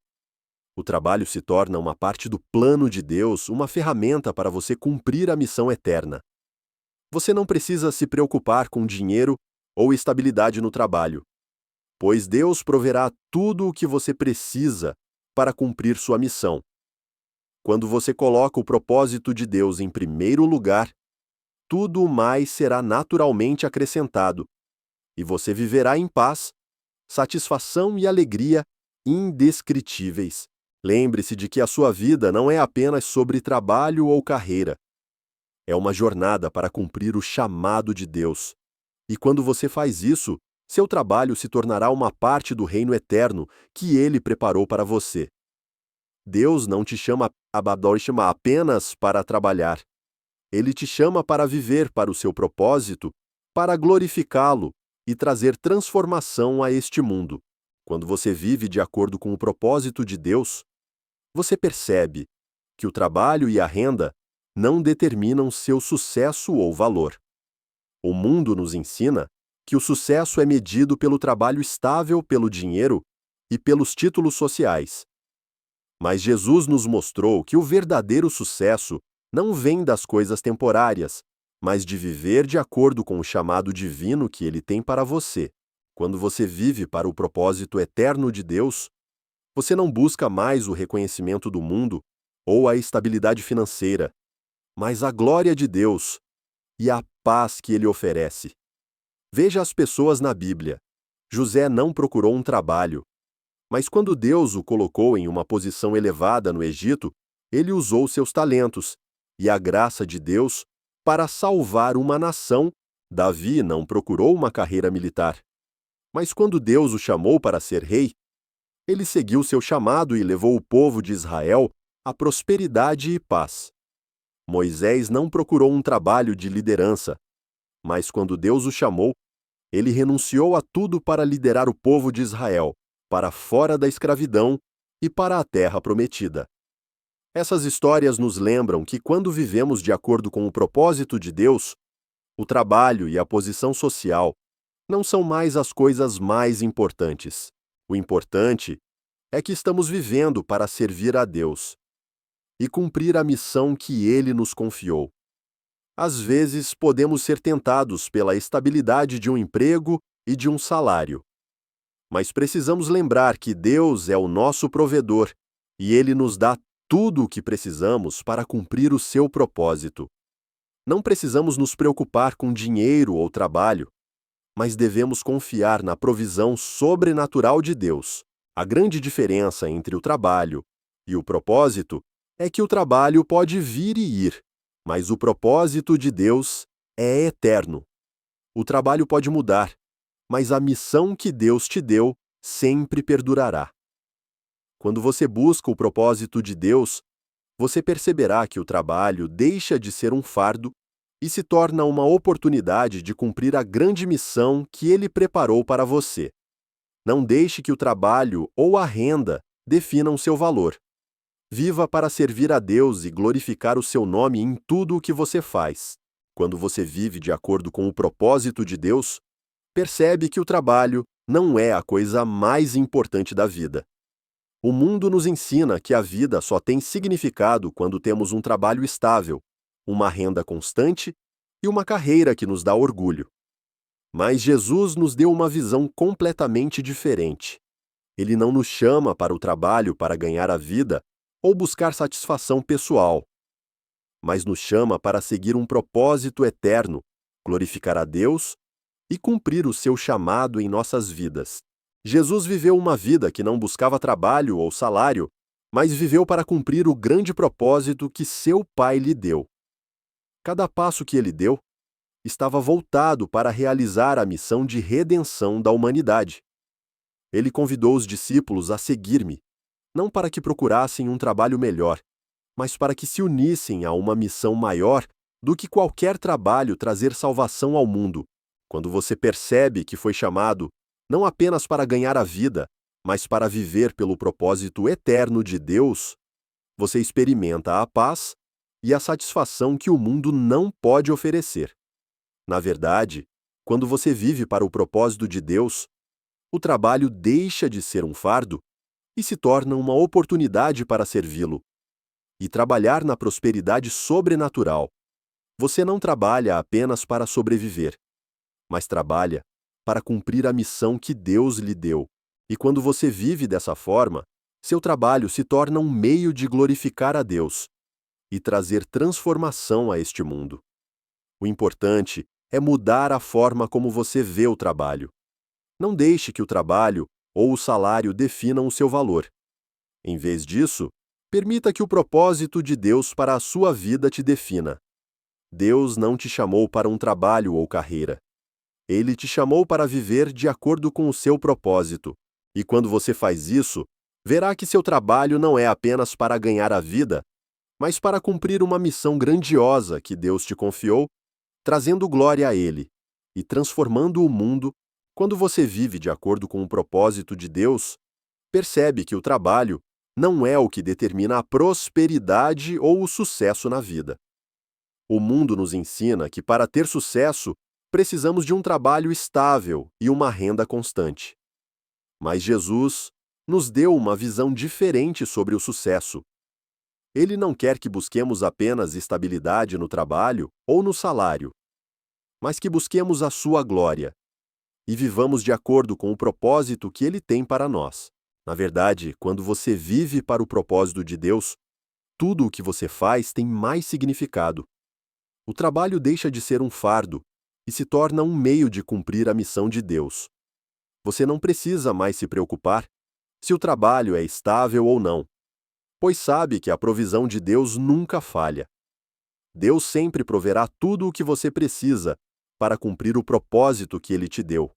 O trabalho se torna uma parte do plano de Deus, uma ferramenta para você cumprir a missão eterna. Você não precisa se preocupar com dinheiro ou estabilidade no trabalho, pois Deus proverá tudo o que você precisa para cumprir sua missão. Quando você coloca o propósito de Deus em primeiro lugar, tudo mais será naturalmente acrescentado, e você viverá em paz, satisfação e alegria indescritíveis. Lembre-se de que a sua vida não é apenas sobre trabalho ou carreira. É uma jornada para cumprir o chamado de Deus. E quando você faz isso, seu trabalho se tornará uma parte do reino eterno que Ele preparou para você. Deus não te chama apenas para trabalhar. Ele te chama para viver para o seu propósito, para glorificá-lo e trazer transformação a este mundo. Quando você vive de acordo com o propósito de Deus, você percebe que o trabalho e a renda não determinam seu sucesso ou valor. O mundo nos ensina que o sucesso é medido pelo trabalho estável, pelo dinheiro e pelos títulos sociais. Mas Jesus nos mostrou que o verdadeiro sucesso não vem das coisas temporárias, mas de viver de acordo com o chamado divino que Ele tem para você. Quando você vive para o propósito eterno de Deus, você não busca mais o reconhecimento do mundo ou a estabilidade financeira, mas a glória de Deus e a paz que Ele oferece. Veja as pessoas na Bíblia. José não procurou um trabalho, mas quando Deus o colocou em uma posição elevada no Egito, ele usou seus talentos e a graça de Deus para salvar uma nação. Davi não procurou uma carreira militar, mas quando Deus o chamou para ser rei, ele seguiu seu chamado e levou o povo de Israel à prosperidade e paz. Moisés não procurou um trabalho de liderança, mas quando Deus o chamou, ele renunciou a tudo para liderar o povo de Israel para fora da escravidão e para a terra prometida. Essas histórias nos lembram que quando vivemos de acordo com o propósito de Deus, o trabalho e a posição social não são mais as coisas mais importantes. O importante é que estamos vivendo para servir a Deus e cumprir a missão que Ele nos confiou. Às vezes, podemos ser tentados pela estabilidade de um emprego e de um salário. Mas precisamos lembrar que Deus é o nosso provedor e Ele nos dá tudo o que precisamos para cumprir o seu propósito. Não precisamos nos preocupar com dinheiro ou trabalho, mas devemos confiar na provisão sobrenatural de Deus. A grande diferença entre o trabalho e o propósito é que o trabalho pode vir e ir, mas o propósito de Deus é eterno. O trabalho pode mudar, mas a missão que Deus te deu sempre perdurará. Quando você busca o propósito de Deus, você perceberá que o trabalho deixa de ser um fardo e se torna uma oportunidade de cumprir a grande missão que Ele preparou para você. Não deixe que o trabalho ou a renda definam seu valor. Viva para servir a Deus e glorificar o seu nome em tudo o que você faz. Quando você vive de acordo com o propósito de Deus, percebe que o trabalho não é a coisa mais importante da vida. O mundo nos ensina que a vida só tem significado quando temos um trabalho estável, uma renda constante e uma carreira que nos dá orgulho. Mas Jesus nos deu uma visão completamente diferente. Ele não nos chama para o trabalho para ganhar a vida ou buscar satisfação pessoal, mas nos chama para seguir um propósito eterno, glorificar a Deus e cumprir o seu chamado em nossas vidas. Jesus viveu uma vida que não buscava trabalho ou salário, mas viveu para cumprir o grande propósito que seu Pai lhe deu. Cada passo que ele deu estava voltado para realizar a missão de redenção da humanidade. Ele convidou os discípulos a seguir-me, não para que procurassem um trabalho melhor, mas para que se unissem a uma missão maior do que qualquer trabalho trazer salvação ao mundo. Quando você percebe que foi chamado não apenas para ganhar a vida, mas para viver pelo propósito eterno de Deus, você experimenta a paz e a satisfação que o mundo não pode oferecer. Na verdade, quando você vive para o propósito de Deus, o trabalho deixa de ser um fardo e se torna uma oportunidade para servi-lo e trabalhar na prosperidade sobrenatural. Você não trabalha apenas para sobreviver, mas trabalha para cumprir a missão que Deus lhe deu. E quando você vive dessa forma, seu trabalho se torna um meio de glorificar a Deus e trazer transformação a este mundo. O importante é mudar a forma como você vê o trabalho. Não deixe que o trabalho ou o salário definam o seu valor. Em vez disso, permita que o propósito de Deus para a sua vida te defina. Deus não te chamou para um trabalho ou carreira. Ele te chamou para viver de acordo com o seu propósito. E quando você faz isso, verá que seu trabalho não é apenas para ganhar a vida, mas para cumprir uma missão grandiosa que Deus te confiou, trazendo glória a Ele e transformando o mundo. Quando você vive de acordo com o propósito de Deus, percebe que o trabalho não é o que determina a prosperidade ou o sucesso na vida. O mundo nos ensina que para ter sucesso, precisamos de um trabalho estável e uma renda constante. Mas Jesus nos deu uma visão diferente sobre o sucesso. Ele não quer que busquemos apenas estabilidade no trabalho ou no salário, mas que busquemos a sua glória e vivamos de acordo com o propósito que Ele tem para nós. Na verdade, quando você vive para o propósito de Deus, tudo o que você faz tem mais significado. O trabalho deixa de ser um fardo e se torna um meio de cumprir a missão de Deus. Você não precisa mais se preocupar se o trabalho é estável ou não, pois sabe que a provisão de Deus nunca falha. Deus sempre proverá tudo o que você precisa para cumprir o propósito que Ele te deu.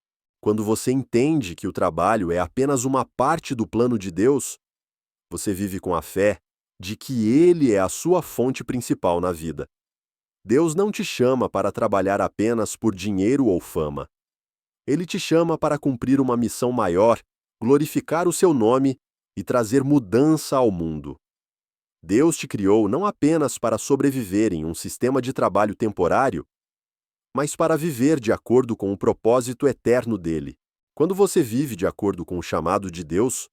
Quando você entende que o trabalho é apenas uma parte do plano de Deus, você vive com a fé de que Ele é a sua fonte principal na vida. Deus não te chama para trabalhar apenas por dinheiro ou fama. Ele te chama para cumprir uma missão maior, glorificar o seu nome e trazer mudança ao mundo. Deus te criou não apenas para sobreviver em um sistema de trabalho temporário, mas para viver de acordo com o propósito eterno dele. Quando você vive de acordo com o chamado de Deus,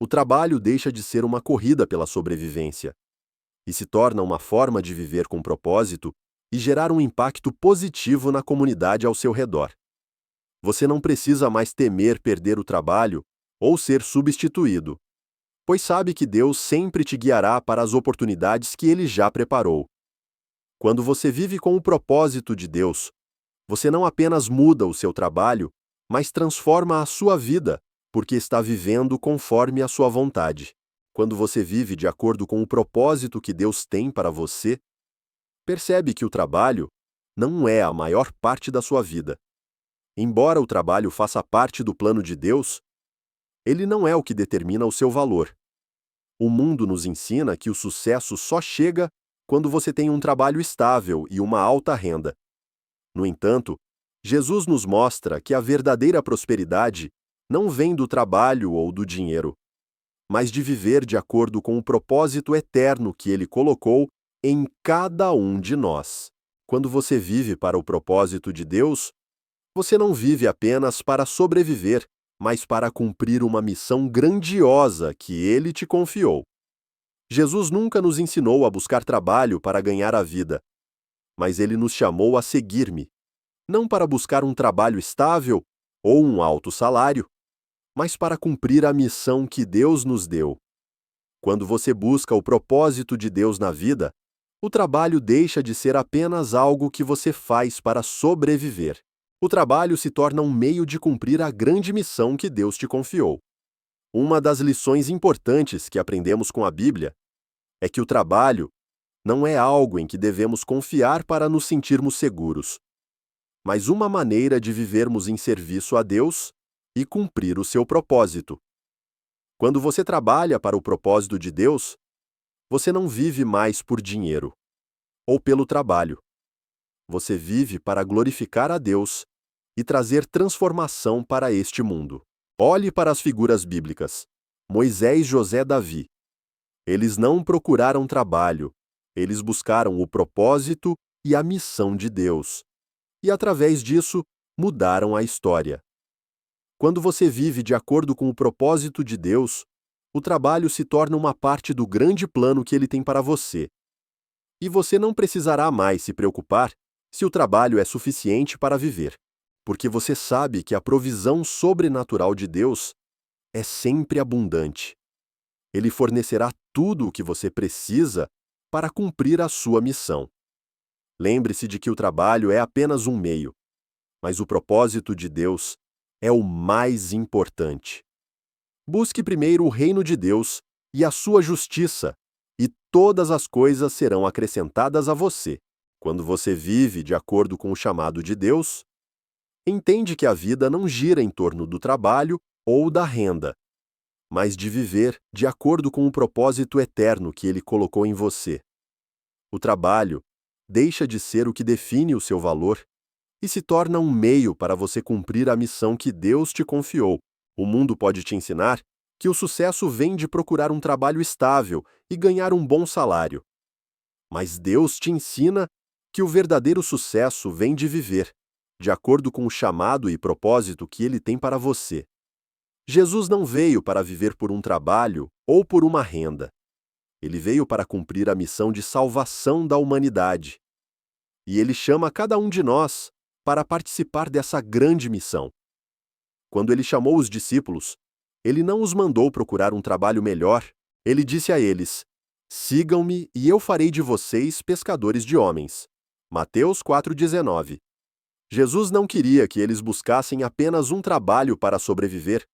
o trabalho deixa de ser uma corrida pela sobrevivência e se torna uma forma de viver com propósito e gerar um impacto positivo na comunidade ao seu redor. Você não precisa mais temer perder o trabalho ou ser substituído, pois sabe que Deus sempre te guiará para as oportunidades que Ele já preparou. Quando você vive com o propósito de Deus, você não apenas muda o seu trabalho, mas transforma a sua vida, porque está vivendo conforme a sua vontade. Quando você vive de acordo com o propósito que Deus tem para você, percebe que o trabalho não é a maior parte da sua vida. Embora o trabalho faça parte do plano de Deus, ele não é o que determina o seu valor. O mundo nos ensina que o sucesso só chega quando você tem um trabalho estável e uma alta renda. No entanto, Jesus nos mostra que a verdadeira prosperidade não vem do trabalho ou do dinheiro, mas de viver de acordo com o propósito eterno que Ele colocou em cada um de nós. Quando você vive para o propósito de Deus, você não vive apenas para sobreviver, mas para cumprir uma missão grandiosa que Ele te confiou. Jesus nunca nos ensinou a buscar trabalho para ganhar a vida, mas Ele nos chamou a seguir-me, não para buscar um trabalho estável ou um alto salário, mas para cumprir a missão que Deus nos deu. Quando você busca o propósito de Deus na vida, o trabalho deixa de ser apenas algo que você faz para sobreviver. O trabalho se torna um meio de cumprir a grande missão que Deus te confiou. Uma das lições importantes que aprendemos com a Bíblia é que o trabalho não é algo em que devemos confiar para nos sentirmos seguros, mas uma maneira de vivermos em serviço a Deus e cumprir o seu propósito. Quando você trabalha para o propósito de Deus, você não vive mais por dinheiro ou pelo trabalho. Você vive para glorificar a Deus e trazer transformação para este mundo. Olhe para as figuras bíblicas: Moisés, José, Davi. Eles não procuraram trabalho, eles buscaram o propósito e a missão de Deus, e através disso mudaram a história. Quando você vive de acordo com o propósito de Deus, o trabalho se torna uma parte do grande plano que ele tem para você. E você não precisará mais se preocupar se o trabalho é suficiente para viver, porque você sabe que a provisão sobrenatural de Deus é sempre abundante. Ele fornecerá tudo o que você precisa para cumprir a sua missão. Lembre-se de que o trabalho é apenas um meio, mas o propósito de Deus é o mais importante. Busque primeiro o reino de Deus e a sua justiça, e todas as coisas serão acrescentadas a você. Quando você vive de acordo com o chamado de Deus, entende que a vida não gira em torno do trabalho ou da renda, mas de viver de acordo com o propósito eterno que Ele colocou em você. O trabalho deixa de ser o que define o seu valor e se torna um meio para você cumprir a missão que Deus te confiou. O mundo pode te ensinar que o sucesso vem de procurar um trabalho estável e ganhar um bom salário. Mas Deus te ensina que o verdadeiro sucesso vem de viver, de acordo com o chamado e propósito que Ele tem para você. Jesus não veio para viver por um trabalho ou por uma renda. Ele veio para cumprir a missão de salvação da humanidade. E Ele chama cada um de nós para participar dessa grande missão. Quando Ele chamou os discípulos, Ele não os mandou procurar um trabalho melhor. Ele disse a eles: "Sigam-me e eu farei de vocês pescadores de homens." Mateus 4,19. Jesus não queria que eles buscassem apenas um trabalho para sobreviver,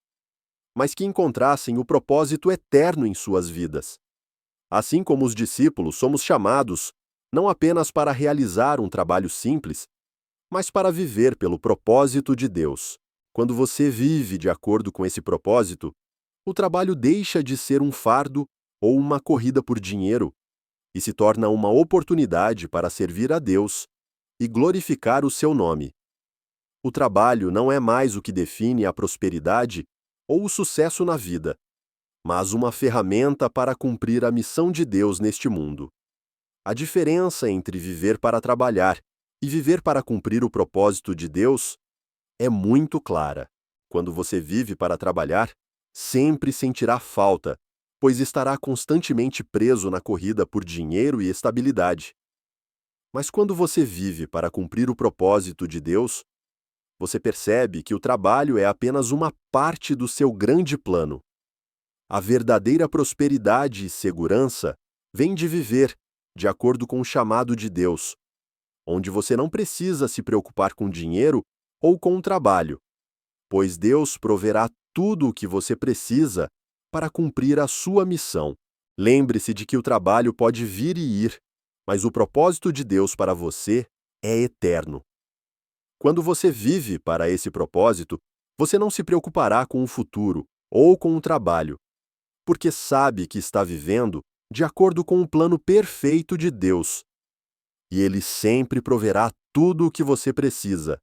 mas que encontrassem o propósito eterno em suas vidas. Assim como os discípulos, somos chamados não apenas para realizar um trabalho simples, mas para viver pelo propósito de Deus. Quando você vive de acordo com esse propósito, o trabalho deixa de ser um fardo ou uma corrida por dinheiro e se torna uma oportunidade para servir a Deus e glorificar o seu nome. O trabalho não é mais o que define a prosperidade ou o sucesso na vida, mas uma ferramenta para cumprir a missão de Deus neste mundo. A diferença entre viver para trabalhar e viver para cumprir o propósito de Deus é muito clara. Quando você vive para trabalhar, sempre sentirá falta, pois estará constantemente preso na corrida por dinheiro e estabilidade. Mas quando você vive para cumprir o propósito de Deus, você percebe que o trabalho é apenas uma parte do seu grande plano. A verdadeira prosperidade e segurança vem de viver de acordo com o chamado de Deus, onde você não precisa se preocupar com dinheiro ou com o trabalho, pois Deus proverá tudo o que você precisa para cumprir a sua missão. Lembre-se de que o trabalho pode vir e ir, mas o propósito de Deus para você é eterno. Quando você vive para esse propósito, você não se preocupará com o futuro ou com o trabalho, porque sabe que está vivendo de acordo com o plano perfeito de Deus. E Ele sempre proverá tudo o que você precisa.